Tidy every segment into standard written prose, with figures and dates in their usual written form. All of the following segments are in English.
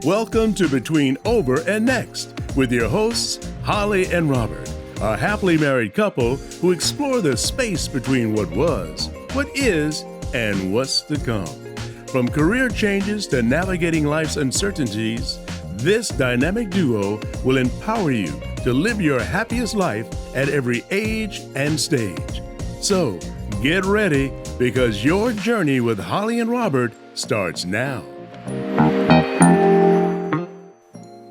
Welcome to Between Over and Next with your hosts, Holli and Robert, a happily married couple who explore the space between what was, what is, and what's to come. From career changes to navigating life's uncertainties, this dynamic duo will empower you to live your happiest life at every age and stage. So, get ready because your journey with Holli and Robert starts now.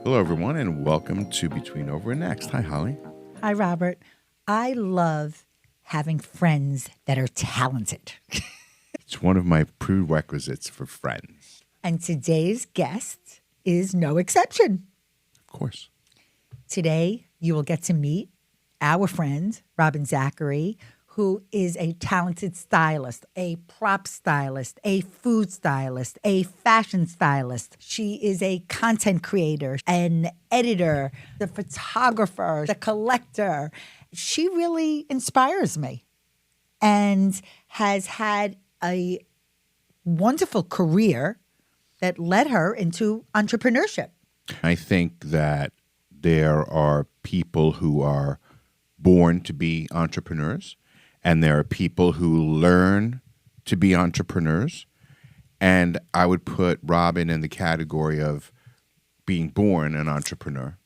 Hello, everyone, and welcome to Between Over and Next. Hi, Holli. Hi, Robert. I love having friends that are talented. It's one of my prerequisites for friends. And today's guest is no exception. Of course. Today, you will get to meet our friend, Zachary, who is a talented stylist, a prop stylist, a food stylist, a fashion stylist. She is a content creator, an editor, the photographer, the collector. She really inspires me and has had a wonderful career that led her into entrepreneurship. I think that there are people who are born to be entrepreneurs, and there are people who learn to be entrepreneurs. And I would put Robin in the category of being born an entrepreneur.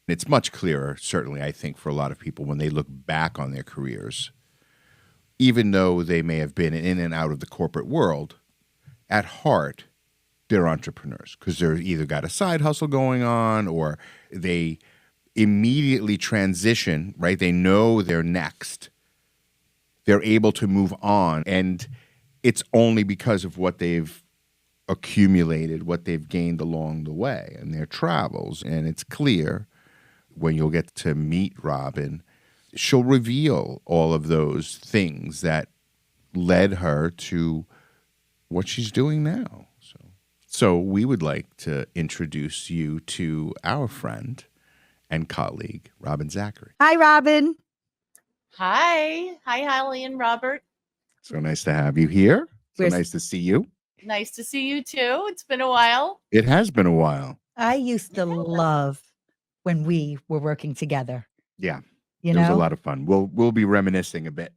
It's much clearer, certainly, I think, for a lot of people when they look back on their careers. Even though they may have been in and out of the corporate world, at heart, they're entrepreneurs because they're either got a side hustle going on or they immediately transition, right? They know they're next. They're able to move on. And it's only because of what they've accumulated, what they've gained along the way and their travels. And it's clear when you'll get to meet Robin, she'll reveal all of those things that led her to what she's doing now. So we would like to introduce you to our friend and colleague, Robin Zachary. Hi, Robin. Hi, Holli and Robert. So nice to have you here. So nice to see you. Nice to see you too. It's been a while. It has been a while. I used to love when we were working together. Yeah, it was a lot of fun. We'll be reminiscing a bit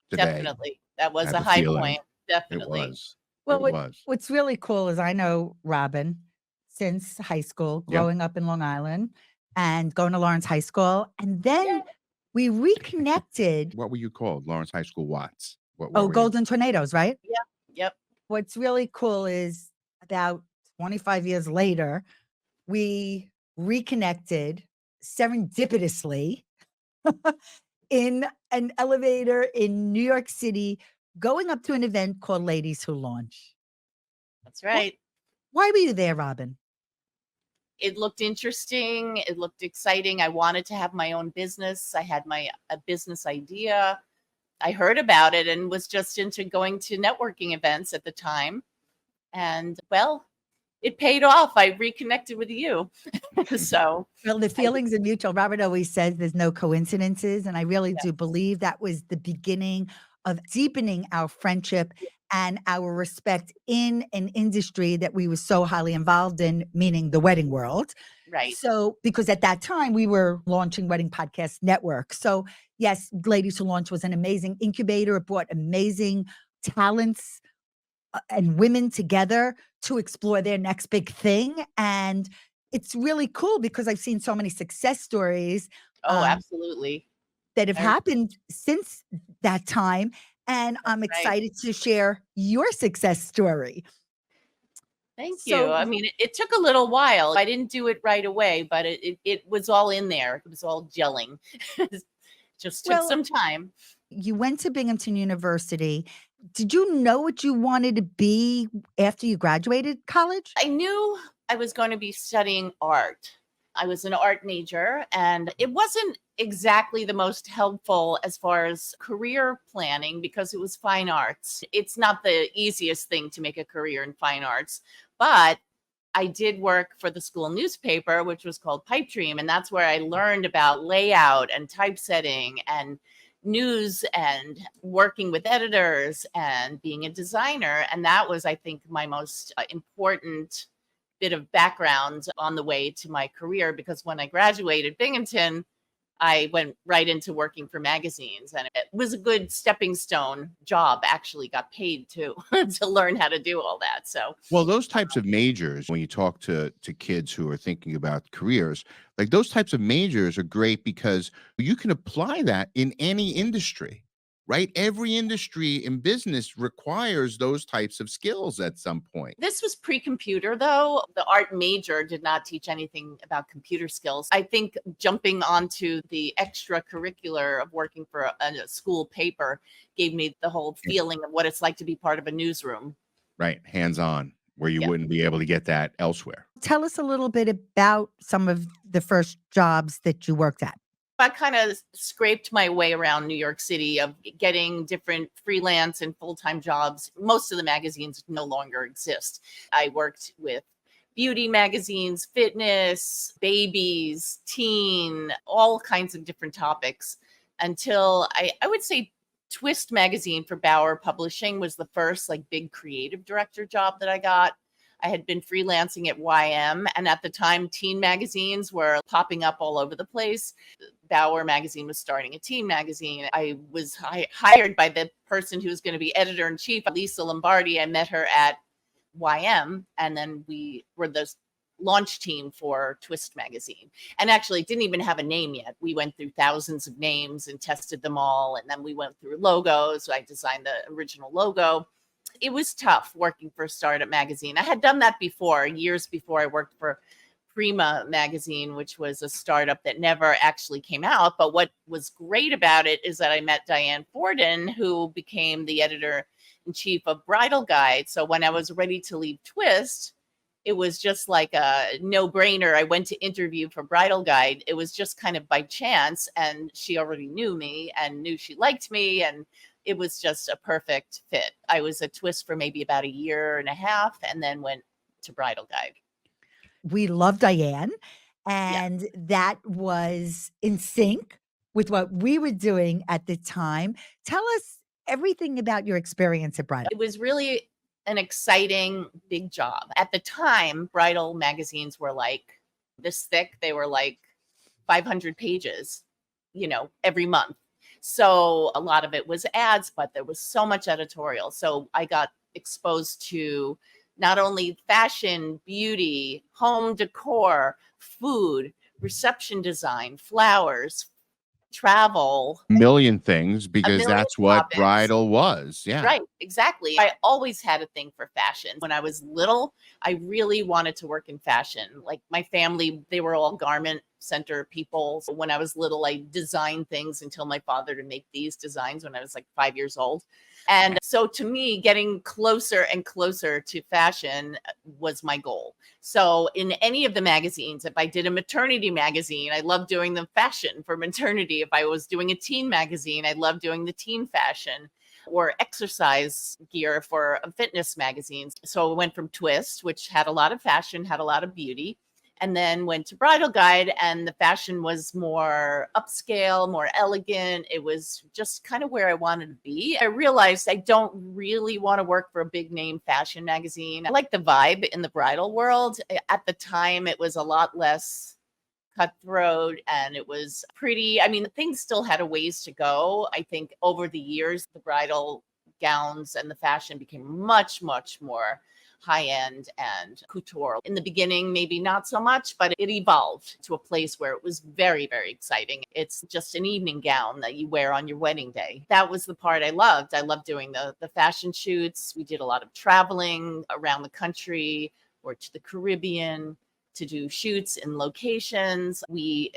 today. Definitely, that was a high point. Definitely. It was. Well, what's really cool is I know Robin since high school, growing up in Long Island and going to Lawrence High School. And then we reconnected. What were you called? Lawrence High School Watts. Golden Tornadoes, right? Yep. What's really cool is about 25 years later, we reconnected serendipitously in an elevator in New York City, going up to an event called Ladies Who Launch. That's right. Why were you there, Robin? It looked interesting. It looked exciting. I wanted to have my own business. I had a business idea. I heard about it and was just into going to networking events at the time. And well, it paid off. I reconnected with you. So, well, the feelings are mutual. Robert always says there's no coincidences. And I really do believe that was the beginning of deepening our friendship and our respect in an industry that we were so highly involved in, meaning the wedding world. Right. So, because at that time we were launching Wedding Podcast Network. So, yes, Ladies Who Launch was an amazing incubator. It brought amazing talents and women together to explore their next big thing. And it's really cool because I've seen so many success stories. Oh, absolutely. That have happened since that time. And I'm excited to share your success story. Thank you. I mean, it took a little while. I didn't do it right away, but it was all in there. It was all gelling. Just took some time. You went to Binghamton University. Did you know what you wanted to be after you graduated college? I knew I was going to be studying art. I was an art major, and it wasn't exactly the most helpful as far as career planning because it was fine arts. It's not the easiest thing to make a career in fine arts, but I did work for the school newspaper, which was called Pipe Dream, and that's where I learned about layout and typesetting and news and working with editors and being a designer. And that was, I think, my most important bit of background on the way to my career, because when I graduated Binghamton, I went right into working for magazines, and it was a good stepping stone job. Actually got paid too to learn how to do all that. So, Well, those types of majors, when you talk to kids who are thinking about careers, like those types of majors are great because you can apply that in any industry, right? Every industry in business requires those types of skills at some point. this was pre-computer though. The art major did not teach anything about computer skills. I think jumping onto the extracurricular of working for a school paper gave me the whole feeling of what it's like to be part of a newsroom. Right, hands-on, where you Yeah. wouldn't be able to get that elsewhere. Tell us a little bit about some of the first jobs that you worked at. I kind of scraped my way around New York City of getting different freelance and full-time jobs. Most of the magazines no longer exist. I worked with beauty magazines, fitness, babies, teen, all kinds of different topics until I would say Twist magazine for Bauer Publishing was the first like big creative director job that I got. I had been freelancing at YM, and at the time, teen magazines were popping up all over the place. Bauer magazine was starting a teen magazine. I was hired by the person who was going to be editor in chief, Lisa Lombardi. I met her at YM, and then we were the launch team for Twist magazine. And actually, it didn't even have a name yet. We went through thousands of names and tested them all, and then we went through logos. I designed the original logo. It was tough working for a startup magazine. I had done that before, years before. I worked for Prima magazine, which was a startup that never actually came out. But what was great about it is that I met Diane Forden, who became the editor in chief of Bridal Guide. So when I was ready to leave Twist, it was just like a no-brainer. I went to interview for Bridal Guide. It was just kind of by chance, and she already knew me and knew she liked me, and it was just a perfect fit. I was at Twist for maybe about a year and a half, and then went to Bridal Guide. We love Diane, and that was in sync with what we were doing at the time. Tell us everything about your experience at Bridal. It was really an exciting big job. At the time, bridal magazines were like this thick. They were like 500 pages, every month. So a lot of it was ads, but there was so much editorial. So I got exposed to not only fashion, beauty, home decor, food, reception design, flowers, travel. Million things, because million that's what topics. Bridal was. Yeah. Right, exactly. I always had a thing for fashion. When I was little, I really wanted to work in fashion. Like my family, they were all garment center people. So when I was little, I designed things and told my father to make these designs when I was like 5 years old. And so to me, getting closer and closer to fashion was my goal. So in any of the magazines, if I did a maternity magazine, I loved doing the fashion for maternity. If I was doing a teen magazine, I loved doing the teen fashion, or exercise gear for fitness magazines. So I went from Twist, which had a lot of fashion, had a lot of beauty, and then went to Bridal Guide, and the fashion was more upscale, more elegant. It was just kind of where I wanted to be. I realized I don't really want to work for a big name fashion magazine. I like the vibe in the bridal world. At the time, it was a lot less cutthroat, and it was pretty. I mean, things still had a ways to go. I think over the years, the bridal gowns and the fashion became much, much more high-end and couture. In the beginning, maybe not so much, but it evolved to a place where it was very, very exciting. It's just an evening gown that you wear on your wedding day. That was the part I loved. I loved doing the fashion shoots. We did a lot of traveling around the country or to the Caribbean to do shoots in locations. We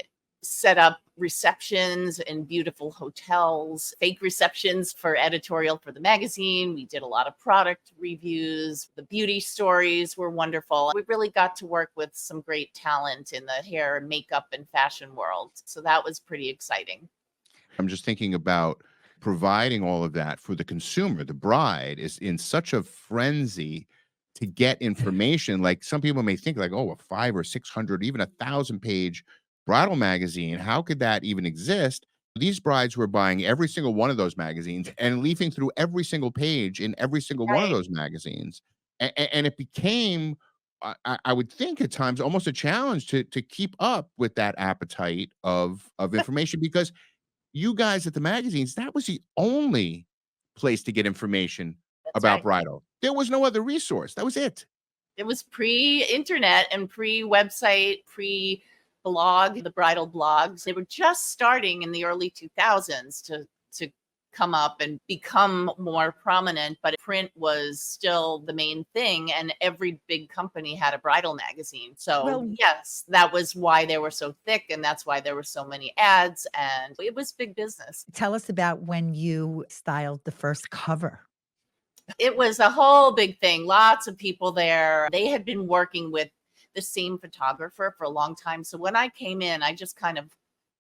set up receptions in beautiful hotels, fake receptions for editorial for the magazine. We did a lot of product reviews. The beauty stories were wonderful. We really got to work with some great talent in the hair, makeup, and fashion world. So that was pretty exciting. I'm just thinking about providing all of that for the consumer. The bride is in such a frenzy to get information. Like some people may think like, oh, a 500 or 600, even 1,000-page bridal magazine, how could that even exist? These brides were buying every single one of those magazines and leafing through every single page in every single one of those magazines. And it became I would think at times almost a challenge to keep up with that appetite of information, because you guys at the magazines, that was the only place to get information That's about right. bridal. There was no other resource. That was it. It was pre-internet and pre-website, pre-blog, the bridal blogs. They were just starting in the early 2000s to come up and become more prominent, but print was still the main thing, and every big company had a bridal magazine. So Well, yes, that was why they were so thick, and that's why there were so many ads, and it was big business. tell us about when you styled the first cover. It was a whole big thing. Lots of people there. They had been working with the same photographer for a long time. So when I came in, I just kind of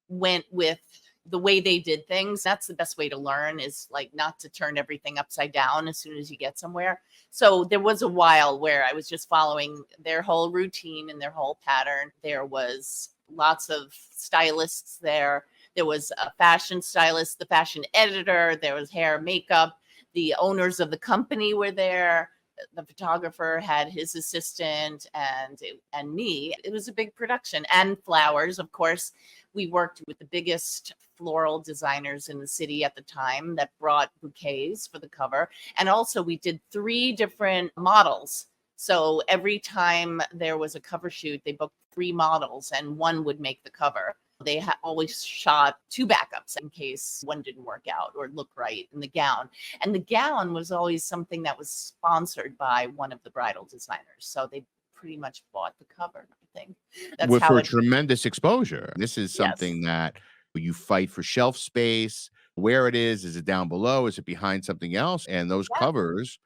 went with the way they did things. That's the best way to learn, is like not to turn everything upside down as soon as you get somewhere. So there was a while where I was just following their whole routine and their whole pattern. There was lots of stylists there. There was a fashion stylist, the fashion editor, there was hair, makeup. The owners of the company were there. The photographer had his assistant and me. It was a big production, and flowers. Of course, we worked with the biggest floral designers in the city at the time that brought bouquets for the cover. And also we did 3 different models. So every time there was a cover shoot, they booked 3 models and one would make the cover. They always shot 2 backups in case one didn't work out or look right in the gown. And the gown was always something that was sponsored by one of the bridal designers. So they pretty much bought the cover, I think. That's With how for it, tremendous exposure. This is yes, something that you fight for shelf space. Where it is it down below? Is it behind something else? And those yeah, covers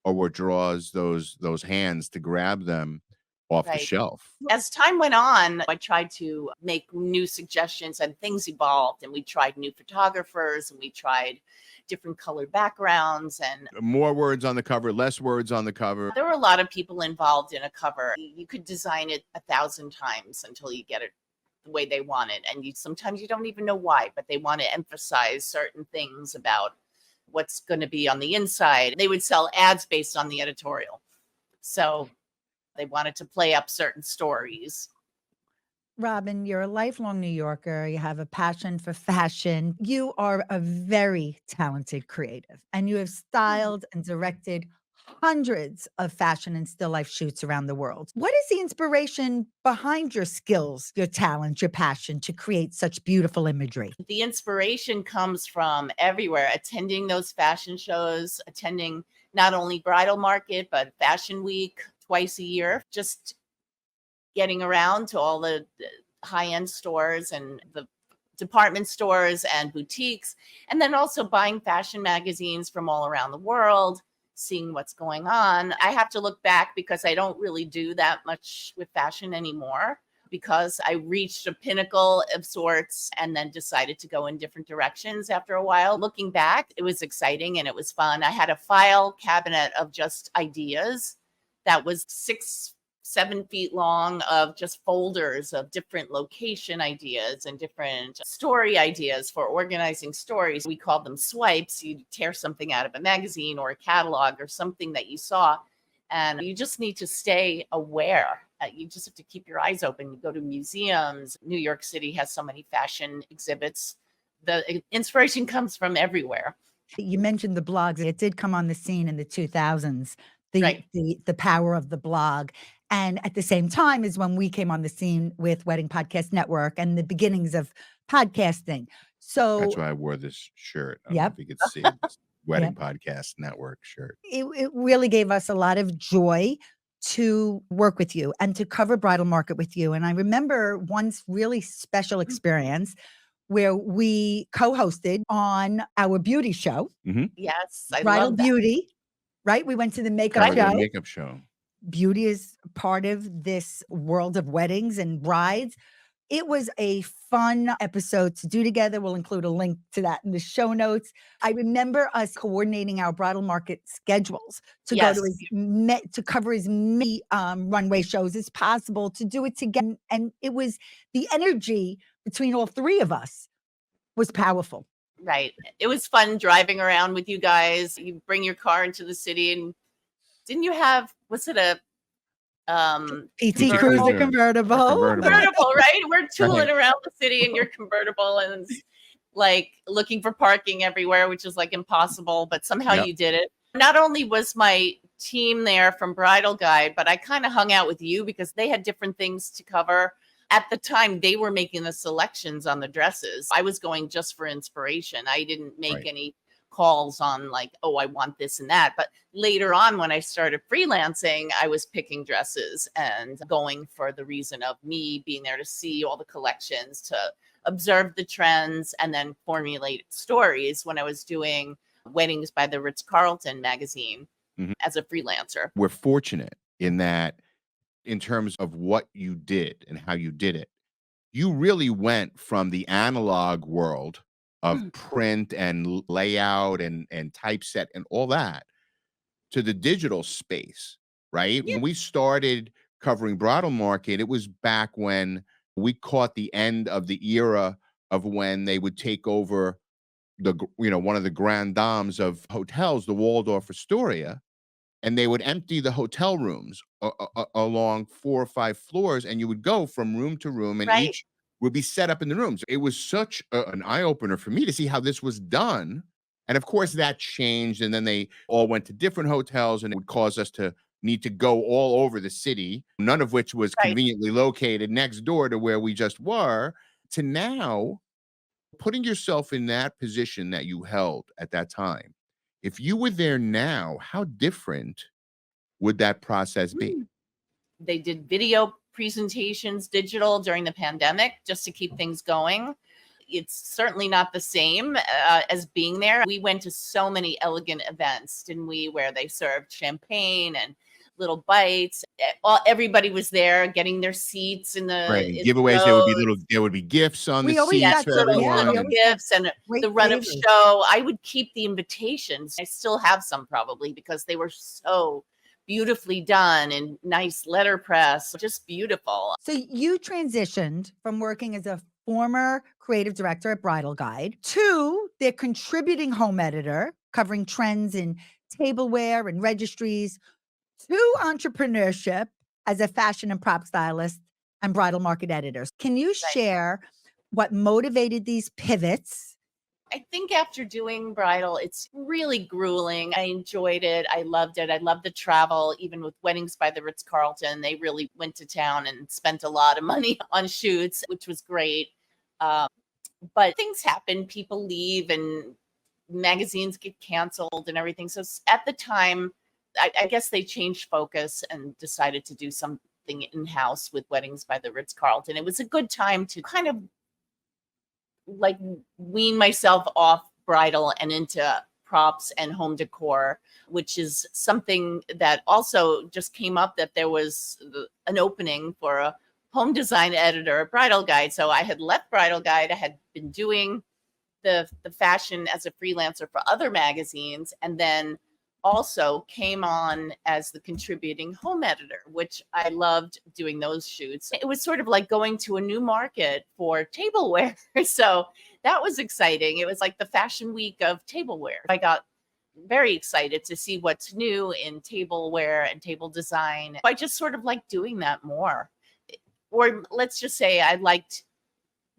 are what draws those hands to grab them off the right. shelf. As time went on, I tried to make new suggestions and things evolved, and we tried new photographers and we tried different color backgrounds, and More words on the cover, less words on the cover. there were a lot of people involved in a cover. You could design it 1,000 times until you get it the way they want it, and sometimes you don't even know why, but they want to emphasize certain things about what's going to be on the inside. They would sell ads based on the editorial, so they wanted to play up certain stories. Robin, you're a lifelong New Yorker. You have a passion for fashion. You are a very talented creative, and you have styled and directed hundreds of fashion and still life shoots around the world. What is the inspiration behind your skills, your talent, your passion to create such beautiful imagery? The inspiration comes from everywhere, attending those fashion shows, attending not only bridal market, but fashion week twice a year, just getting around to all the high-end stores and the department stores and boutiques, and then also buying fashion magazines from all around the world, seeing what's going on. I have to look back because I don't really do that much with fashion anymore, because I reached a pinnacle of sorts and then decided to go in different directions after a while. Looking back, it was exciting and it was fun. I had a file cabinet of just ideas that was 6-7 feet long, of just folders of different location ideas and different story ideas for organizing stories. We called them swipes. You tear something out of a magazine or a catalog or something that you saw, and you just need to stay aware. You just have to keep your eyes open. You go to museums. New York City has so many fashion exhibits. The inspiration comes from everywhere. You mentioned the blogs. It did come on the scene in the 2000s, Right. the power of the blog. And at the same time is when we came on the scene with Wedding Podcast Network and the beginnings of podcasting. So, That's why I wore this shirt. I don't know yep, if you could see it. This Wedding yep. Podcast Network shirt. It really gave us a lot of joy to work with you and to cover bridal market with you. And I remember one really special experience where we co-hosted on our beauty show, Yes, I Bridal love that. Beauty, right? We went to the makeup Right. Covered the show. makeup show. Beauty is part of this world of weddings and brides. It was a fun episode to do together. We'll include a link to that in the show notes. I remember us coordinating our bridal market schedules to go to Yes. to cover as many runway shows as possible, to do it together. And it was the energy between all 3 of us was powerful. Right. It was fun driving around with you guys. You bring your car into the city, and didn't you have, was it a PT convertible. Cruiser convertible. Convertible, right? We're tooling Right. around the city in your convertible and it's like looking for parking everywhere, which is like impossible, but somehow Yep. you did it. Not only was my team there from Bridal Guide, but I kind of hung out with you because they had different things to cover. At the time, they were making the selections on the dresses. I was going just for inspiration. I didn't make Right. any calls on like, oh, I want this and that. But later on, when I started freelancing, I was picking dresses and going for the reason of me being there to see all the collections, to observe the trends, and then formulate stories when I was doing Weddings by the Ritz-Carlton magazine as a freelancer. We're fortunate in that, in terms of what you did and how you did it, you really went from the analog world of print and layout and typeset and all that to the digital space, right? Yeah. When we started covering bridal market, it was back when we caught the end of the era of when they would take over one of the grand dames of hotels, the Waldorf Astoria, and they would empty the hotel rooms along 4 or 5 floors, and you would go from room to room, and Right. each would be set up in the rooms. It was such an eye-opener for me to see how this was done. And of course, that changed, and then they all went to different hotels, and it would cause us to need to go all over the city, none of which was Right. conveniently located next door to where we just were, to now putting yourself in that position that you held at that time. If you were there now, how different would that process be? They did video presentations, digital, during the pandemic, just to keep things going. It's certainly not the same as being there. We went to so many elegant events, didn't we, where they served champagne and little bites. Everybody was there getting their seats in the Right. in Giveaways, rows. there would be gifts on We the always seats got for little- yeah, everyone. we little always got gifts and great the run of favors. show. I would keep the invitations. I still have some probably because they were so beautifully done and nice letterpress, just beautiful. So you transitioned from working as a former creative director at Bridal Guide to the contributing home editor, covering trends in tableware and registries, to entrepreneurship as a fashion and prop stylist and bridal market editor. Can you share what motivated these pivots? I think after doing Bridal, it's really grueling. I enjoyed it. I loved it. I loved the travel, even with Weddings by the Ritz-Carlton. They really went to town and spent a lot of money on shoots, which was great. But things happen. People leave and magazines get canceled and everything. So at the time, I guess they changed focus and decided to do something in-house with Weddings by the Ritz-Carlton. It was a good time to kind of like wean myself off bridal and into props and home decor, which is something that also just came up, that there was an opening for a home design editor at Bridal Guide. So I had left Bridal Guide. I had been doing the fashion as a freelancer for other magazines, and then also came on as the contributing home editor, which I loved doing those shoots. It was sort of like going to a new market for tableware. So that was exciting. It was like the fashion week of tableware. I got very excited to see what's new in tableware and table design. I just sort of liked doing that more. Or let's just say I liked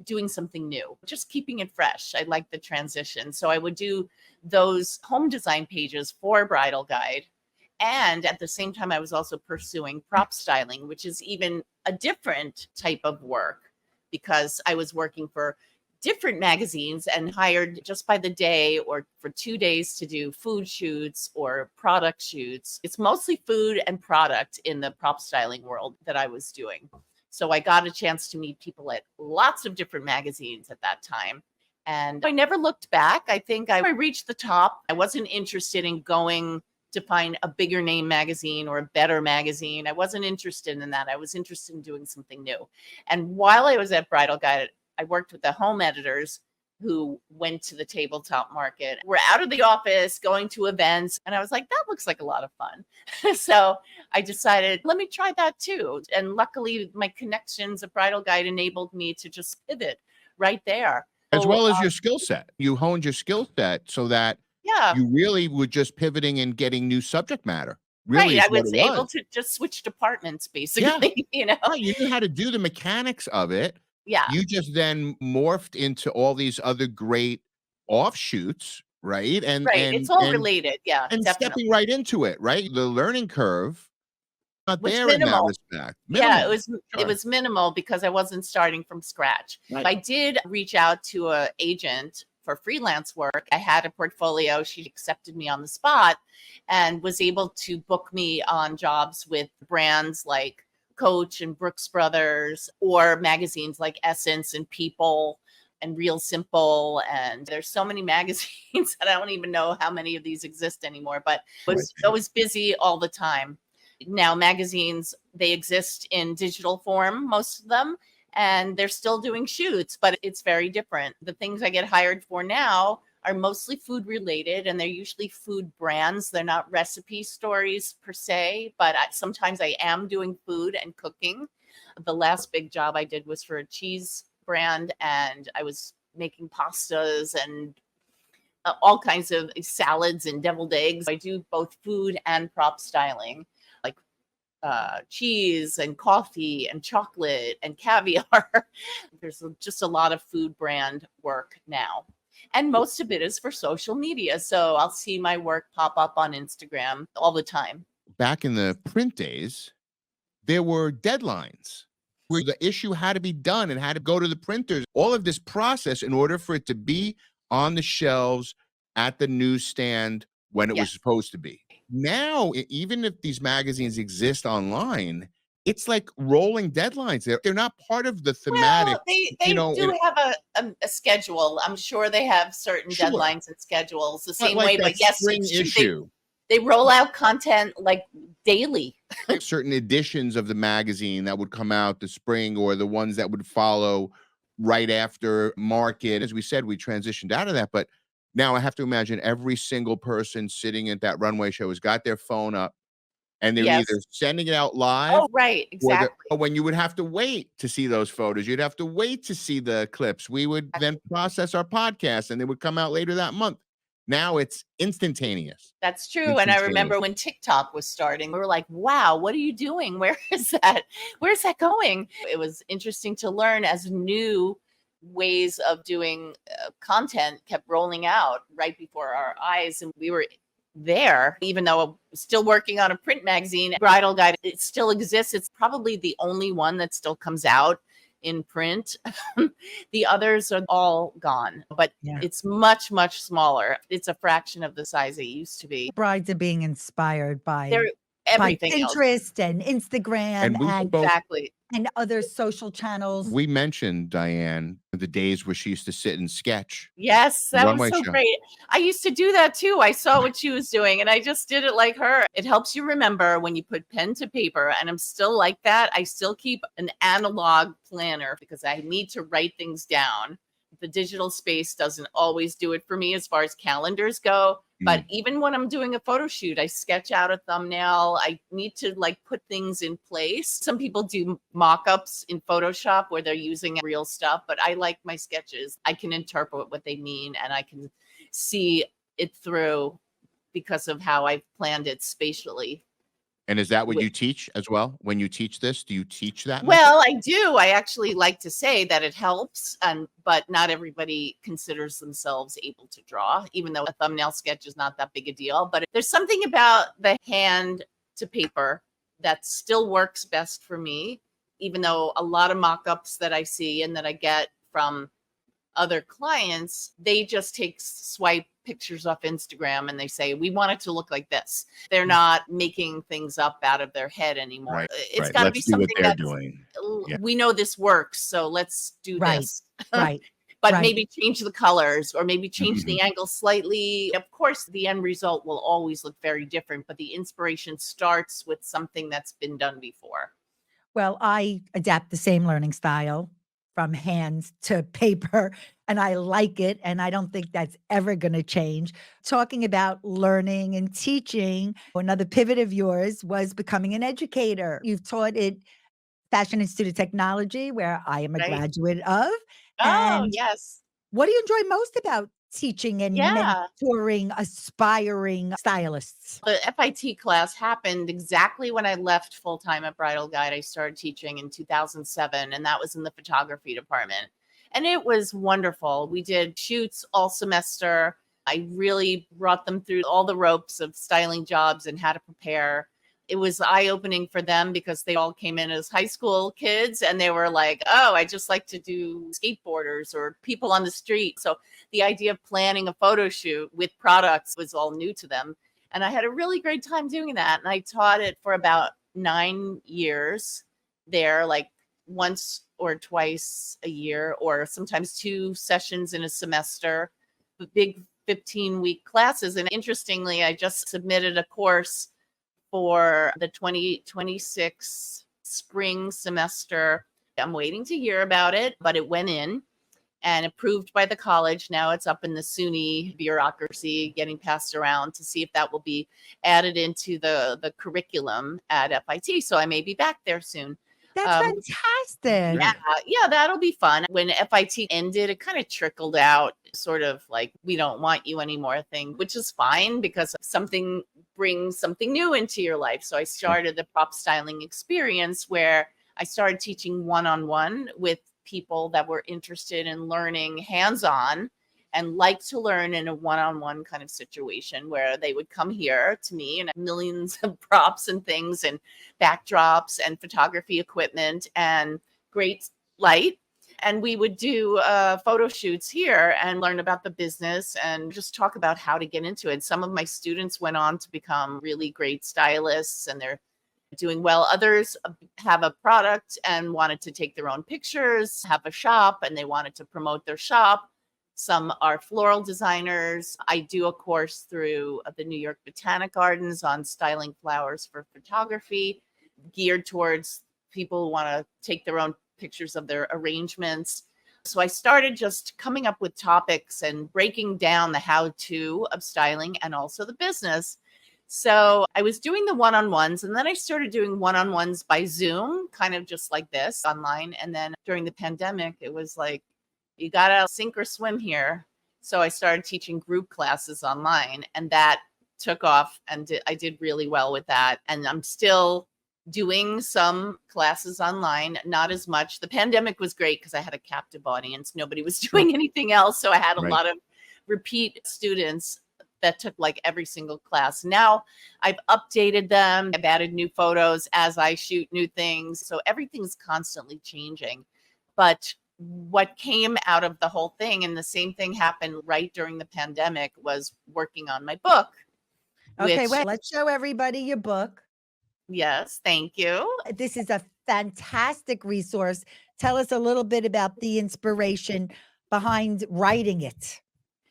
doing something new, just keeping it fresh. I like the transition. So I would do those home design pages for Bridal Guide. And at the same time, I was also pursuing prop styling, which is even a different type of work because I was working for different magazines and hired just by the day or for 2 days to do food shoots or product shoots. It's mostly food and product in the prop styling world that I was doing. So I got a chance to meet people at lots of different magazines at that time. And I never looked back. I think I reached the top. I wasn't interested in going to find a bigger name magazine or a better magazine. I wasn't interested in that. I was interested in doing something new. And while I was at Bridal Guide, I worked with the home editors who went to the tabletop market. We're out of the office, going to events. And I was like, that looks like a lot of fun. So I decided, let me try that too. And luckily, my connections at Bridal Guide enabled me to just pivot right there. As well as your skill set. You honed your skill set so that Yeah. you really were just pivoting and getting new subject matter. really Right. is I what was it able was. to just switch departments Yeah. basically, you know? Right, you knew how to do the mechanics of it. Yeah. You just then morphed into all these other great offshoots, right? And Right. and It's all and related. Yeah, and stepping definitely. right into it, right? The learning curve, not Was there in that minimal. respect. Yeah, Minimal. it Sure. was minimal because I wasn't starting from scratch. Right. I did reach out to a agent for freelance work. I had a portfolio. She accepted me on the spot and was able to book me on jobs with brands like Coach and Brooks Brothers or magazines like Essence and People and Real Simple. And there's so many magazines that I don't even know how many of these exist anymore, but Right. I was busy all the time. Now magazines, they exist in digital form, most of them, and they're still doing shoots, but it's very different. The things I get hired for now are mostly food related, and they're usually food brands. They're not recipe stories per se, but sometimes I am doing food and cooking. The last big job I did was for a cheese brand, and I was making pastas and all kinds of salads and deviled eggs. I do both food and prop styling, like cheese and coffee and chocolate and caviar. There's just a lot of food brand work now. And most of it is for social media. So I'll see my work pop up on Instagram all the time. Back in the print days, there were deadlines where the issue had to be done and had to go to the printers. All of this process in order for it to be on the shelves at the newsstand when it was Yes. supposed to be. Now, even if these magazines exist online, it's like rolling deadlines. They're not part of the thematic, Well, they you they know, do have a schedule. I'm sure they have certain sure. deadlines and schedules the But same like way. that But yes, spring it's true. issue, They roll out content like daily. certain editions of the magazine that would come out the spring or the ones that would follow right after market. As we said, we transitioned out of that, but now I have to imagine every single person sitting at that runway show has got their phone up and they're either Yes. sending it out live Oh, right. or Exactly. when you would have to wait to see those photos, you'd have to wait to see the clips. We would then process our podcast and they would come out later that month. Now it's instantaneous. That's true. And I Instantaneous. remember when TikTok was starting, we were like, wow, what are you doing? Where is that? Where's that going? It was interesting to learn as new ways of doing content kept rolling out right before our eyes. And we were there, even though I'm still working on a print magazine, Bridal Guide, it still exists. It's probably the only one that still comes out in print. The others are all gone, but Yeah. it's much, much smaller. It's a fraction of the size it used to be. Brides are being inspired They're by everything else. Pinterest and Instagram And we spoke Exactly. and other social channels. We mentioned, Diane, the days where she used to sit and sketch. Yes, that was Runway so show. great. I used to do that too. I saw what she was doing and I just did it like her. It helps you remember when you put pen to paper, and I'm still like that. I still keep an analog planner because I need to write things down. The digital space doesn't always do it for me as far as calendars go. But even when I'm doing a photo shoot, I sketch out a thumbnail. I need to like put things in place. Some people do mock-ups in Photoshop where they're using real stuff, but I like my sketches. I can interpret what they mean and I can see it through because of how I've planned it spatially. And is that what With- you teach as well? When you teach this, do you teach that method? Well, I do. I actually like to say that it helps, but not everybody considers themselves able to draw, even though a thumbnail sketch is not that big a deal. But there's something about the hand to paper that still works best for me, even though a lot of mock-ups that I see and that I get from other clients, they just take swipe pictures off Instagram and they say, we want it to look like this. They're not making things up out of their head anymore. Right, It's right. got to Let's be do what something they're that's, doing. Yeah. we know this works, so let's do Right. this. Right. But Right. maybe change the colors or maybe change Mm-hmm. the angle slightly. Of course, the end result will always look very different, but the inspiration starts with something that's been done before. Well, I adapt the same learning style from hands to paper, and I like it. And I don't think that's ever going to change. Talking about learning and teaching, another pivot of yours was becoming an educator. You've taught at Fashion Institute of Technology, where I am a Right. graduate of. Oh, And yes. what do you enjoy most about teaching and Yeah. mentoring aspiring stylists? The FIT class happened exactly when I left full time at Bridal Guide. I started teaching in 2007, and that was in the photography department. And it was wonderful. We did shoots all semester. I really brought them through all the ropes of styling jobs and how to prepare. It was eye opening for them because they all came in as high school kids and they were like, oh, I just like to do skateboarders or people on the street. So the idea of planning a photo shoot with products was all new to them. And I had a really great time doing that. And I taught it for about 9 years there, like once or twice a year, or sometimes 2 sessions in a semester, the big 15-week classes. And interestingly, I just submitted a course for the 2026 spring semester. I'm waiting to hear about it, but it went in and approved by the college. Now it's up in the SUNY bureaucracy, getting passed around to see if that will be added into the curriculum at FIT. So I may be back there soon. That's fantastic. Yeah, that'll be fun. When FIT ended, it kind of trickled out, sort of like, we don't want you anymore thing, which is fine because something brings something new into your life. So I started the prop styling experience where I started teaching one-on-one with people that were interested in learning hands-on and like to learn in a one-on-one kind of situation where they would come here to me and millions of props and things and backdrops and photography equipment and great light. And we would do photo shoots here and learn about the business and just talk about how to get into it. Some of my students went on to become really great stylists and they're doing well. Others have a product and wanted to take their own pictures, have a shop, and they wanted to promote their shop. Some are floral designers. I do a course through the New York Botanic Gardens on styling flowers for photography, geared towards people who want to take their own pictures of their arrangements. So I started just coming up with topics and breaking down the how-to of styling and also the business. So I was doing the one-on-ones, and then I started doing one-on-ones by Zoom, kind of just like this online. And then during the pandemic, it was like, you got to sink or swim here. So I started teaching group classes online, and that took off, and I did really well with that. And I'm still doing some classes online, not as much. The pandemic was great because I had a captive audience. Nobody was doing anything else. So I had a lot of repeat students that took like every single class. Now I've updated them. I've added new photos as I shoot new things. So everything's constantly changing. But what came out of the whole thing, and the same thing happened right during the pandemic, was working on my book. Okay, well, let's show everybody your book. Yes, thank you. This is a fantastic resource. Tell us a little bit about the inspiration behind writing it.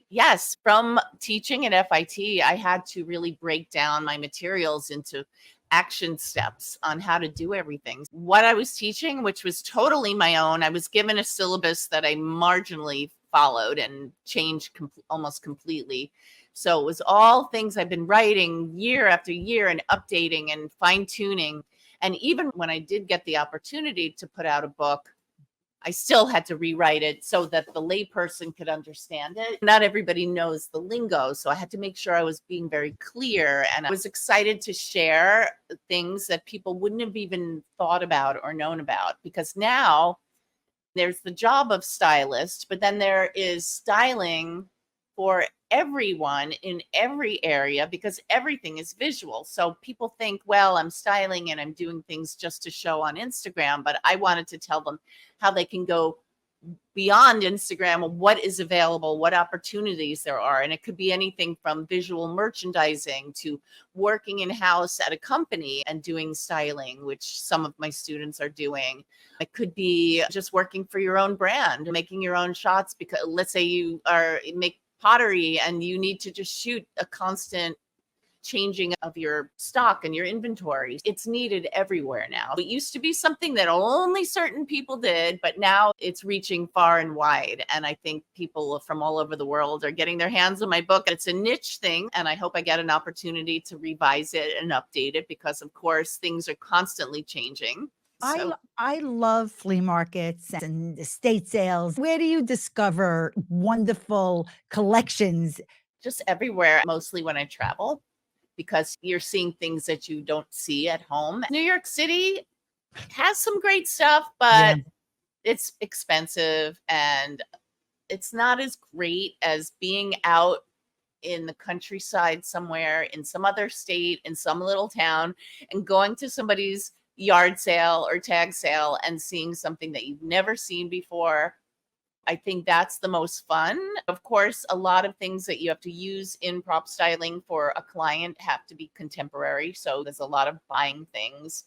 Yes, from teaching at FIT, I had to really break down my materials into action steps on how to do everything. What I was teaching, which was totally my own, I was given a syllabus that I marginally followed and changed almost completely. So it was all things I've been writing year after year and updating and fine tuning. And even when I did get the opportunity to put out a book, I still had to rewrite it so that the layperson could understand it. Not everybody knows the lingo, so I had to make sure I was being very clear. And I was excited to share things that people wouldn't have even thought about or known about, because now there's the job of stylist, but then there is styling for everyone in every area because everything is visual. So people think, well, I'm styling and I'm doing things just to show on Instagram, but I wanted to tell them how they can go beyond Instagram, what is available, what opportunities there are. And it could be anything from visual merchandising to working in-house at a company and doing styling, which some of my students are doing. It could be just working for your own brand, making your own shots, because let's say you make pottery and you need to just shoot a constant changing of your stock and your inventory. It's needed everywhere now. It used to be something that only certain people did, but now it's reaching far and wide. And I think people from all over the world are getting their hands on my book. It's a niche thing, and I hope I get an opportunity to revise it and update it because, of course, things are constantly changing. So I love flea markets and estate sales. Where do you discover wonderful collections? just everywhere, mostly when I travel, because you're seeing things that you don't see at home. New York City has some great stuff, Yeah. but it's expensive and it's not as great as being out in the countryside somewhere in some other state, in some little town, and going to somebody's yard sale or tag sale and seeing something that you've never seen before. I think that's the most fun. Of course, a lot of things that you have to use in prop styling for a client have to be contemporary. So there's a lot of buying things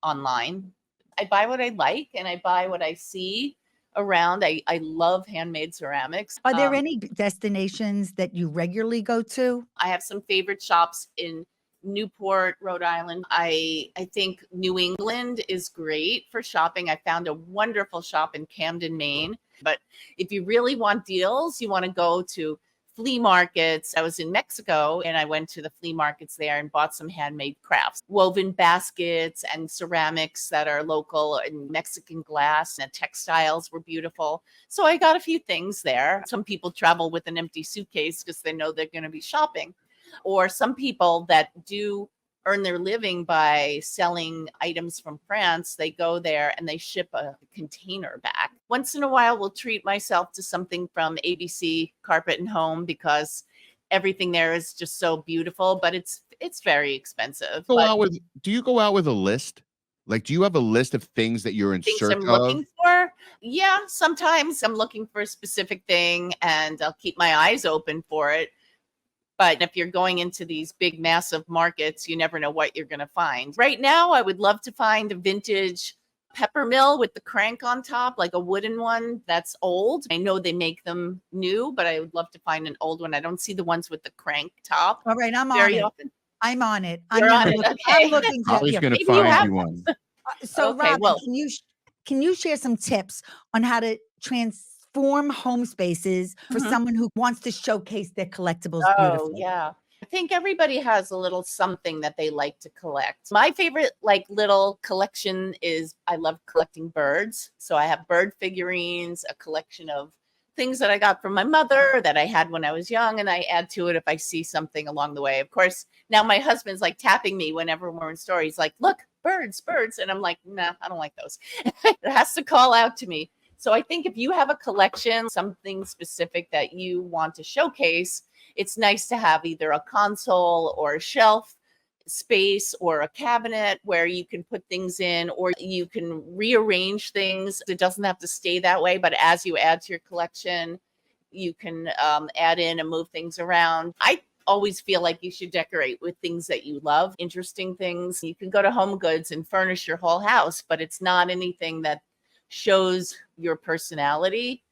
online. I buy what I like and I buy what I see around. I love handmade ceramics. Are there any destinations that you regularly go to? I have some favorite shops in Newport, Rhode Island. I think New England is great for shopping. I found a wonderful shop in Camden, Maine. But if you really want deals, you want to go to flea markets. I was in Mexico and I went to the flea markets there and bought some handmade crafts, woven baskets and ceramics that are local, and Mexican glass and textiles were beautiful. So I got a few things there. Some people travel with an empty suitcase because they know they're going to be shopping. Or some people that do earn their living by selling items from France, they go there and they ship a container back. Once in a while, we'll treat myself to something from ABC Carpet and Home because everything there is just so beautiful, but it's very expensive. But Do you go out with a list? Like, do you have a list of things that you're in things search I'm of? looking for, yeah, sometimes I'm looking for a specific thing and I'll keep my eyes open for it. But if you're going into these big, massive markets, you never know what you're going to find. Right now, I would love to find a vintage pepper mill with the crank on top, like a wooden one that's old. I know they make them new, but I would love to find an old one. I don't see the ones with the crank top All right, I'm on very it. often. I'm on it. You're on it. I'm Okay. looking to, Holly's yeah. going to Maybe you find have you one. So, Okay, Robin, well, can you share some tips on how to transform home spaces for mhm. someone who wants to showcase their collectibles Oh, beautifully? yeah. I think everybody has a little something that they like to collect. My favorite like little collection is I love collecting birds. So I have bird figurines, a collection of things that I got from my mother that I had when I was young, and I add to it if I see something along the way. Of course, now my husband's like tapping me whenever we're in store. He's like, "Look, birds, birds." And I'm like, "Nah, I don't like those." It has to call out to me. So I think if you have a collection, something specific that you want to showcase, it's nice to have either a console or a shelf space or a cabinet where you can put things in or you can rearrange things. It doesn't have to stay that way, but as you add to your collection, you can add in and move things around. I always feel like you should decorate with things that you love, interesting things. You can go to Home Goods and furnish your whole house, but it's not anything that shows your personality.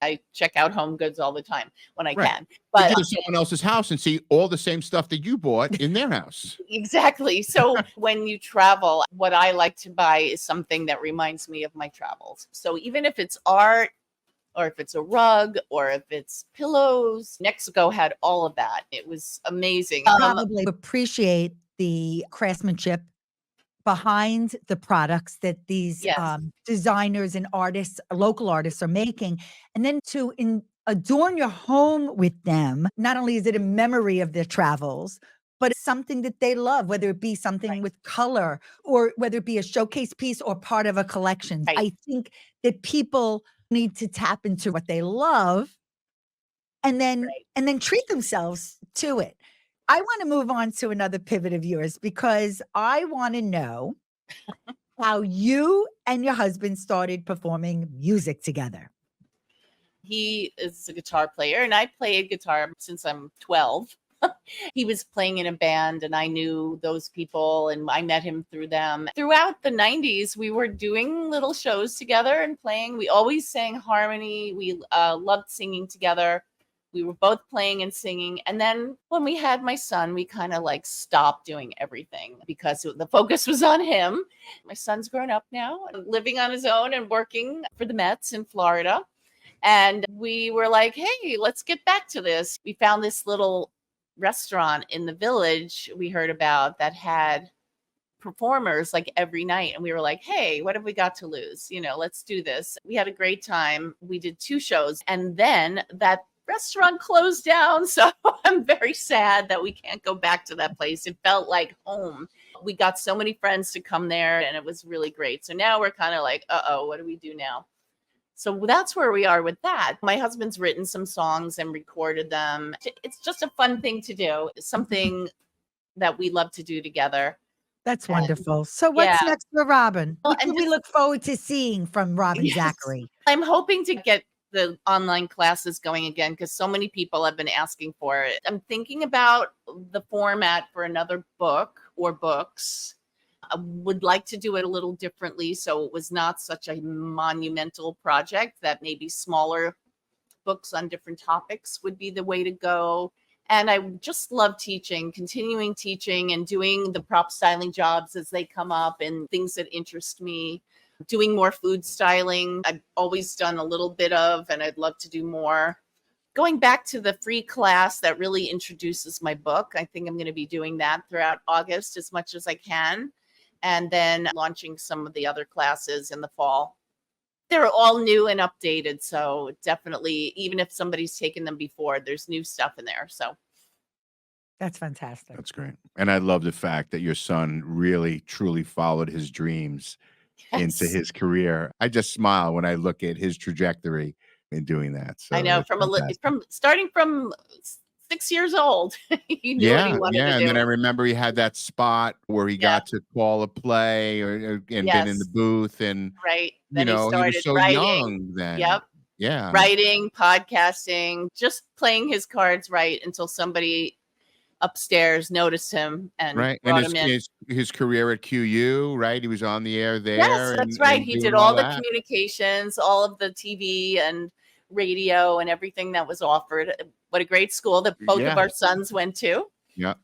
I check out Home Goods all the time when I Right. can. You But go to someone else's house and see all the same stuff that you bought in their house. exactly. So when you travel, what I like to buy is something that reminds me of my travels. So even if it's art or if it's a rug or if it's pillows, Mexico had all of that. It was amazing. Probably appreciate the craftsmanship behind the products that these Yes. designers and artists, local artists, are making, and then to adorn your home with them. Not only is it a memory of their travels, but it's something that they love, whether it be something Right. with color or whether it be a showcase piece or part of a collection. Right. I think that people need to tap into what they love and then Right. and then treat themselves to it. I want to move on to another pivot of yours because I want to know how you and your husband started performing music together. He is a guitar player, and I played guitar since I'm 12. He was playing in a band, and I knew those people, and I met him through them. Throughout the 90s, we were doing little shows together and playing. We always sang harmony. We loved singing together. We were both playing and singing. And then when we had my son, we kind of like stopped doing everything because the focus was on him. My son's grown up now, living on his own and working for the Mets in Florida. And we were like, hey, let's get back to this. We found this little restaurant in the village we heard about that had performers like every night. And we were like, hey, what have we got to lose? Let's do this. We had a great time. We did 2 shows, and then that restaurant closed down. So I'm very sad that we can't go back to that place. It felt like home. We got so many friends to come there, and it was really great. So now we're kind of like, what do we do now? So that's where we are with that. My husband's written some songs and recorded them. It's just a fun thing to do. It's something that we love to do together. That's wonderful. So what's next for Robin? Well, What do we look forward to seeing from Robin Zachary? I'm hoping to get the online classes going again because so many people have been asking for it. I'm thinking about the format for another book or books. I would like to do it a little differently so it was not such a monumental project, that maybe smaller books on different topics would be the way to go. And I just love teaching, continuing teaching and doing the prop styling jobs as they come up and things that interest me. Doing more food styling, I've always done a little bit of, and I'd love to do more. Going back to the free class that really introduces my book, I think I'm going to be doing that throughout August as much as I can. And then launching some of the other classes in the fall. They're all new and updated. So definitely, even if somebody's taken them before, there's new stuff in there. So that's fantastic. That's great. And I love the fact that your son really, truly followed his dreams into his career. I just smile when I look at his trajectory in doing that. So I know from starting from 6 years old, he knew what he wanted to do. And then I remember he had that spot where he got to call a play and been in the booth, and Then he started was so writing. young then. Yeah. Writing, podcasting, just playing his cards right until somebody upstairs noticed him and brought him in. His career at QU, right? He was on the air there. Yes, that's right. He did all the communications, all of the TV and radio and everything that was offered. What a great school that both of our sons went to,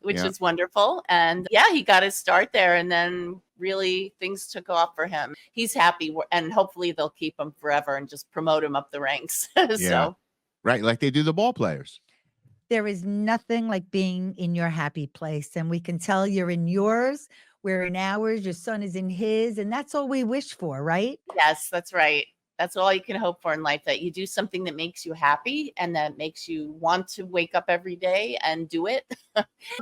which is wonderful. And he got his start there, and then really things took off for him. He's happy, and hopefully they'll keep him forever and just promote him up the ranks. Right, like they do the ball players. There is nothing like being in your happy place, and we can tell you're in yours, we're in ours, your son is in his, and that's all we wish for, right? Yes, that's right. That's all you can hope for in life, that you do something that makes you happy and that makes you want to wake up every day and do it.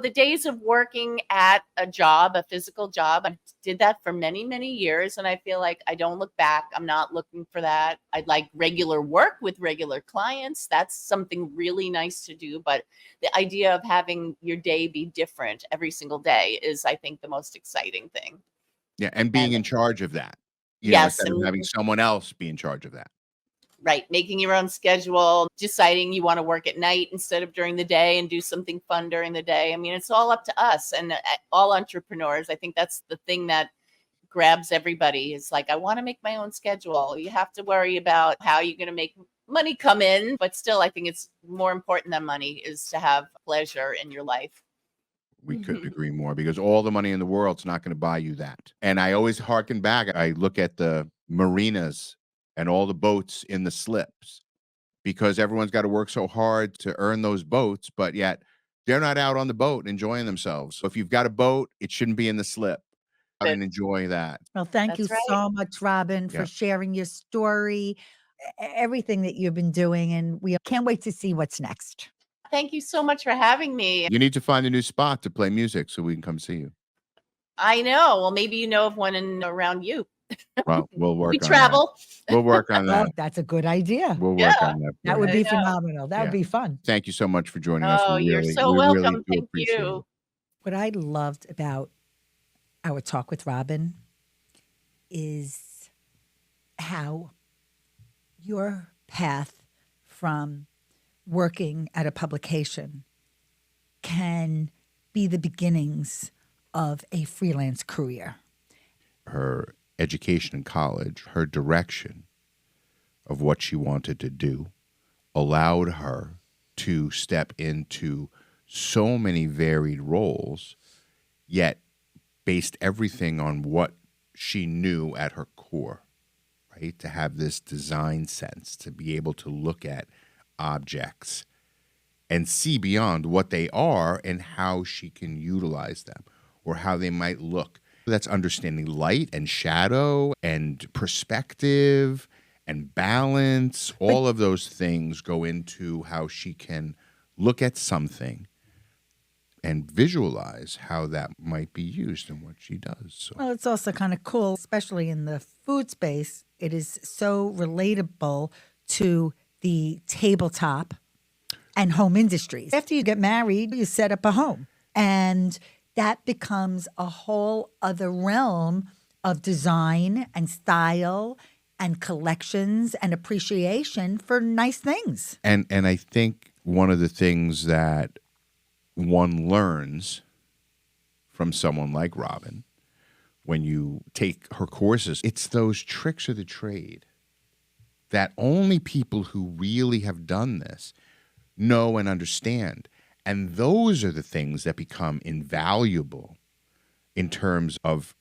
The days of working at a job, a physical job, I did that for many, many years. And I feel like I don't look back. I'm not looking for that. I'd like regular work with regular clients. That's something really nice to do. But the idea of having your day be different every single day is, I think, the most exciting thing. Yeah. And being in charge of that. Instead of having someone else be in charge of that. Right. Making your own schedule, deciding you want to work at night instead of during the day and do something fun during the day. I mean, it's all up to us and all entrepreneurs. I think that's the thing that grabs everybody, is like, I want to make my own schedule. You have to worry about how you're going to make money come in. But still, I think it's more important than money is to have pleasure in your life. We couldn't agree more, because all the money in the world's not going to buy you that. And I always hearken back. I look at the marinas and all the boats in the slips, because everyone's got to work so hard to earn those boats, but yet they're not out on the boat enjoying themselves. So if you've got a boat, it shouldn't be in the slip. And enjoy that. Well, thank you so much, Robin, for sharing your story, everything that you've been doing. And we can't wait to see what's next. Thank you so much for having me. You need to find a new spot to play music so we can come see you. I know. Well, maybe you know of one around you. Well, we'll work on travel. That. We'll work on that. Oh, that's a good idea. We'll work on that. That would be phenomenal. That would be fun. Thank you so much for joining us. Oh, you're so welcome. Thank you. What I loved about our talk with Robin is how your path from working at a publication can be the beginnings of a freelance career. Her education in college, her direction of what she wanted to do, allowed her to step into so many varied roles, yet based everything on what she knew at her core, right? To have this design sense, to be able to look at objects and see beyond what they are and how she can utilize them, or how they might look That's understanding light and shadow and perspective and balance. All of those things go into how she can look at something and visualize how that might be used in what she does. So. Well, it's also kind of cool, especially in the food space. It is so relatable to the tabletop and home industries. After you get married, you set up a home, and that becomes a whole other realm of design and style and collections and appreciation for nice things. And I think one of the things that one learns from someone like Robin, when you take her courses, it's those tricks of the trade that only people who really have done this know and understand. And those are the things that become invaluable in terms of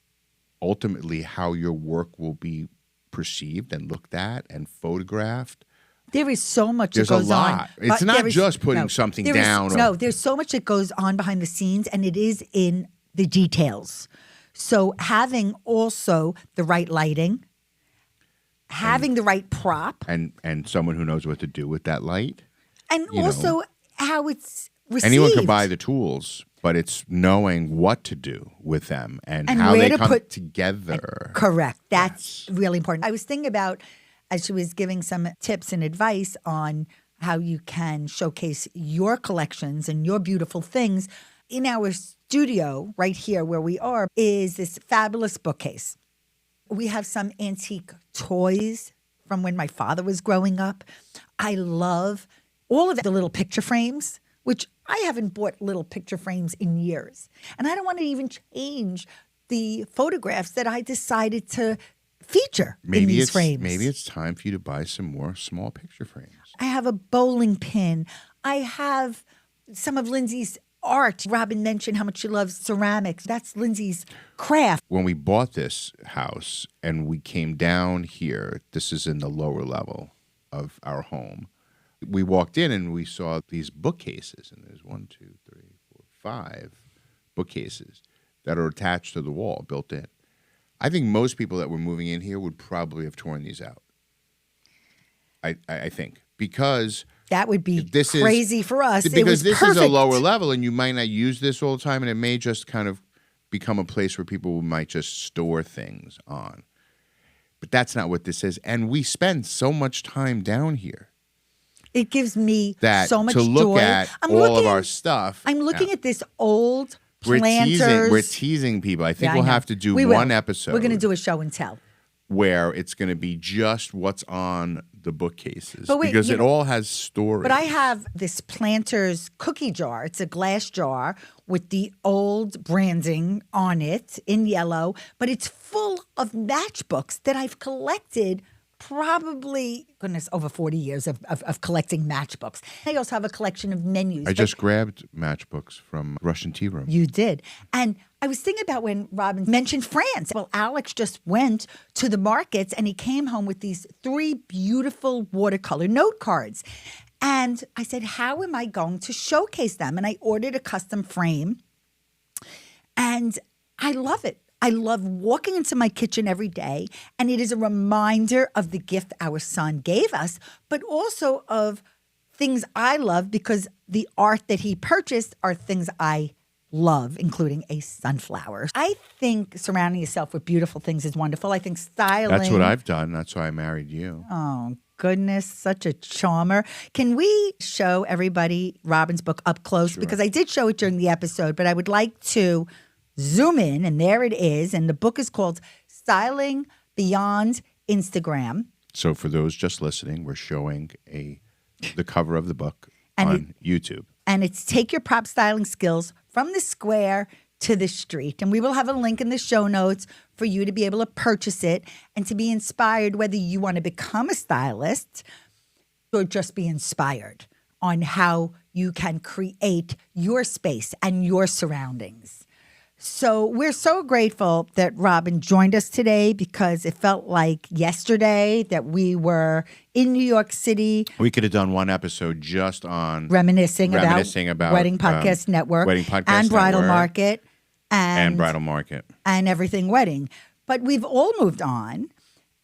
ultimately how your work will be perceived and looked at and photographed. There is so much There's that goes a lot. on. It's not just putting something down. No, there's so much that goes on behind the scenes, and it is in the details. So having also the right lighting, having the right prop. And someone who knows what to do with that light. And also how it's received. Anyone can buy the tools, but it's knowing what to do with them and how where they to come put together. Correct. That's really important. I was thinking about, as she was giving some tips and advice on how you can showcase your collections and your beautiful things. In our studio right here where we are is this fabulous bookcase. We have some antique toys from when my father was growing up. I love all of the little picture frames, which I haven't bought little picture frames in years. And I don't want to even change the photographs that I decided to feature in these frames. Maybe it's time for you to buy some more small picture frames. I have a bowling pin. I have some of Lindsay's art. Robin mentioned how much she loves ceramics. That's Lindsay's craft. When we bought this house and we came down here, this is in the lower level of our home. We walked in and we saw these bookcases, and there's 1, 2, 3, 4, 5 bookcases that are attached to the wall, built in. I think most people that were moving in here would probably have torn these out. I think because that would be crazy for us. Because this perfect. is a lower level, and you might not use this all the time, and it may just kind of become a place where people might just store things on. But that's not what this is, and we spend so much time down here. It gives me that so much to look joy. at all of our stuff. I'm looking at this old planters. We're teasing people. I think we'll have to do one episode. We're going to do a show and tell. Where it's going to be just what's on the bookcases. But wait, because it all has stories. But I have this Planters cookie jar. It's a glass jar with the old branding on it in yellow. But it's full of matchbooks that I've collected probably, goodness, over 40 years of collecting matchbooks. I also have a collection of menus. I just grabbed matchbooks from Russian Tea Room. You did. And I was thinking about when Robin mentioned France. Well, Alex just went to the markets and he came home with these 3 beautiful watercolor note cards. And I said, how am I going to showcase them? And I ordered a custom frame. And I love it. I love walking into my kitchen every day, and it is a reminder of the gift our son gave us, but also of things I love because the art that he purchased are things I love, including a sunflower. I think surrounding yourself with beautiful things is wonderful. I think styling. That's what I've done. That's why I married you. Oh, goodness, such a charmer. Can we show everybody Robin's book up close? Sure. Because I did show it during the episode, but I would like to zoom in, and there it is. And the book is called Styling Beyond Instagram. So for those just listening, we're showing the cover of the book on YouTube. And it's Take Your Prop Styling Skills from the Square to the Street. And we will have a link in the show notes for you to be able to purchase it and to be inspired, whether you want to become a stylist or just be inspired on how you can create your space and your surroundings. So we're so grateful that Robin joined us today because it felt like yesterday that we were in New York City. We could have done one episode just on Reminiscing about Wedding Podcast Network Wedding Podcast and Bridal Network. Market. And bridal market. And everything wedding. But we've all moved on.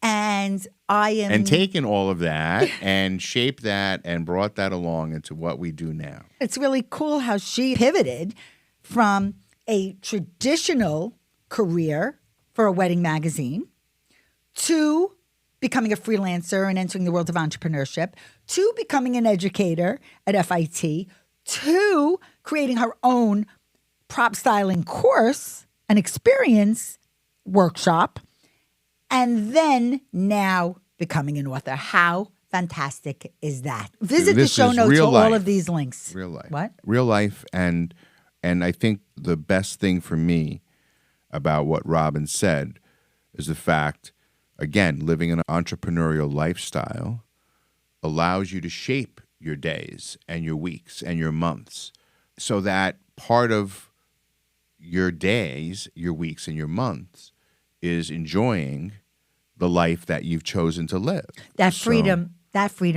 And I am... And taken all of that and shaped that and brought that along into what we do now. It's really cool how she pivoted from a traditional career for a wedding magazine to becoming a freelancer and entering the world of entrepreneurship, to becoming an educator at FIT, to creating her own prop styling course, an experience workshop, and then now becoming an author. How fantastic is that? Visit the show notes for all of these links. Real life. What? Real life. And I think the best thing for me about what Robin said is the fact, again, living an entrepreneurial lifestyle allows you to shape your days and your weeks and your months so that part of your days, your weeks, and your months is enjoying the life that you've chosen to live. That freedom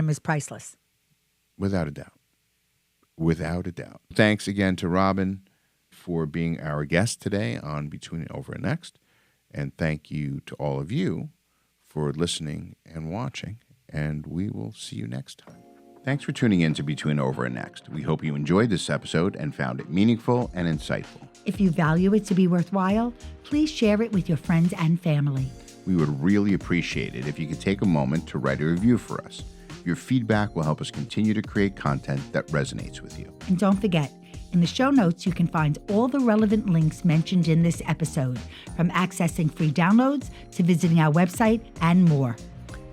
is priceless. Without a doubt. Without a doubt. Thanks again to Robin for being our guest today on Between Over and Next. And thank you to all of you for listening and watching. And we will see you next time. Thanks for tuning in to Between Over and Next. We hope you enjoyed this episode and found it meaningful and insightful. If you value it to be worthwhile, please share it with your friends and family. We would really appreciate it if you could take a moment to write a review for us. Your feedback will help us continue to create content that resonates with you. And don't forget, in the show notes, you can find all the relevant links mentioned in this episode, from accessing free downloads to visiting our website and more.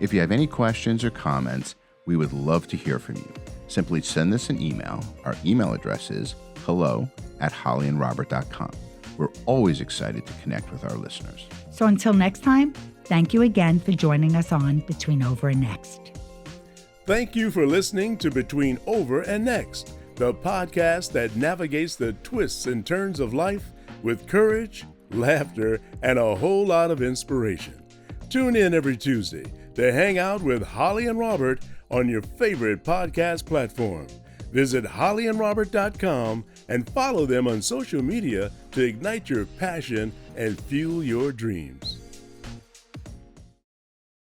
If you have any questions or comments, we would love to hear from you. Simply send us an email. Our email address is hello@hollyandrobert.com. We're always excited to connect with our listeners. So until next time, thank you again for joining us on Between Over and Next. Thank you for listening to Between Over and Next, the podcast that navigates the twists and turns of life with courage, laughter, and a whole lot of inspiration. Tune in every Tuesday to hang out with Holli and Robert on your favorite podcast platform. Visit hollyandrobert.com and follow them on social media to ignite your passion and fuel your dreams.